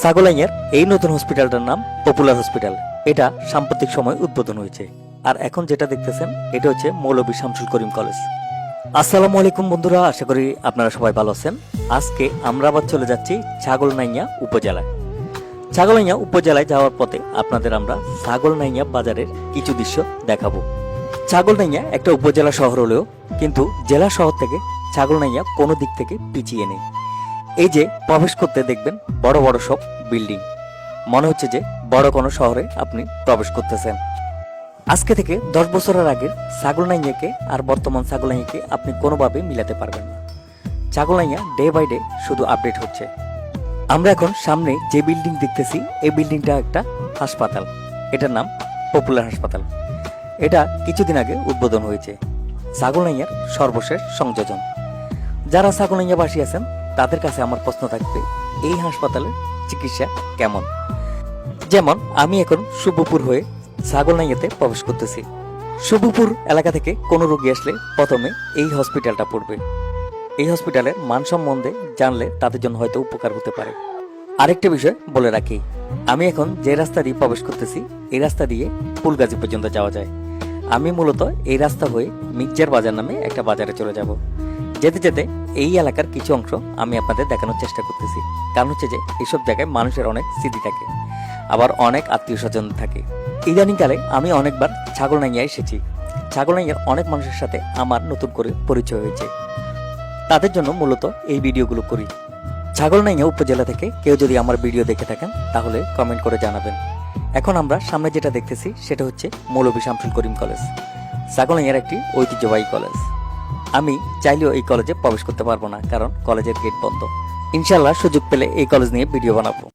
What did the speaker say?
ছাগলাইয়ার এই নতুন হসপিটালটার নাম পপুলার হসপিটাল। এটা সাম্প্রতিক সময় উদ্বোধন হয়েছে। আর এখন যেটা দেখতেছেন এটা হচ্ছে মৌলভী শামসুল করিম কলেজ। আসসালামু আলাইকুম বন্ধুরা, আশা করি আপনারা সবাই ভালো আছেন। আজকে আমরা আবার চলে যাচ্ছি ছাগলনাইয়া উপজেলায়। ছাগলনাইয়া উপজেলায় যাওয়ার পথে আপনাদের আমরা ছাগলনাইয়া বাজারের কিছু দৃশ্য দেখাবো। ছাগলনাইয়া একটা উপজেলা শহর হলেও কিন্তু জেলা শহর থেকে ছাগলনাইয়া কোনো দিক থেকে পিছিয়ে নেই। এই যে প্রবেশ করতে দেখবেন বড় বড় সব বিল্ডিং, মনে হচ্ছে যে বড় কোনো শহরে আপনি প্রবেশ করতেছেন। আজকে থেকে 10 বছরের আগের ছাগলনাইয়াকে আর বর্তমান ছাগলনাইয়াকে আপনি কোনোভাবে মিলাতে পারবেন না। ছাগলনাইয়া ডে বাই ডে শুধু আপডেট হচ্ছে। আমরা এখন সামনে যে বিল্ডিং দেখতেছি এই বিল্ডিংটা একটা হাসপাতাল, এটার নাম পপুলার হাসপাতাল। এটা কিছুদিন আগে উদ্বোধন হয়েছে। ছাগলনাইয়ার সর্বশেষ সংযোজন। যারা ছাগলনাইয়াবাসী আছেন তাদের কাছে আমার প্রশ্ন থাকবে, এই হাসপাতালের চিকিৎসা কেমন? যেমন আমি এখন শুভপুর হয়ে ছাগলনাইয়াতে প্রবেশ করতেছি। শুভপুর এলাকা থেকে কোনো রোগী আসলে প্রথমে এই হসপিটালটা পড়বে। এই হসপিটালের মান সম্বন্ধে জানলে তাদের জন্য হয়তো উপকার হতে পারে। আরেকটা বিষয় বলে রাখি, আমি এখন যে রাস্তা দিয়ে প্রবেশ করতেছি এই রাস্তা দিয়ে ফুলগাজী পর্যন্ত যাওয়া যায়। আমি মূলত এই রাস্তা হয়ে মির্জার বাজার নামে একটা বাজারে চলে যাব। যেতে যেতে এই এলাকার কিছু অংশ আমি আপনাদের দেখানোর চেষ্টা করতেছি। কারণ হচ্ছে যে এইসব জায়গায় মানুষের অনেক স্মৃতি থাকে, আবার অনেক আত্মীয় স্বজন থাকে। ইদানিংকালে আমি অনেকবার ছাগলনাইয়া এসেছি। ছাগলনাইয়ার অনেক মানুষের সাথে আমার নতুন করে পরিচয় হয়েছে। তাদের জন্য মূলত এই ভিডিওগুলো করি। ছাগলনাইয়া উপজেলা থেকে কেউ যদি আমার ভিডিও দেখে থাকেন তাহলে কমেন্ট করে জানাবেন। এখন আমরা সামনে যেটা দেখতেছি সেটা হচ্ছে মৌলভী শামসুল করিম কলেজ। ছাগলনাইয়ার একটি ঐতিহ্যবাহী কলেজ। আমি চাইলেও এই কলেজে প্রবেশ করতে পারবো না, কারণ কলেজের গেট বন্ধ। ইনশাল্লাহ সুযোগ পেলে এই কলেজ নিয়ে ভিডিও বানাবো।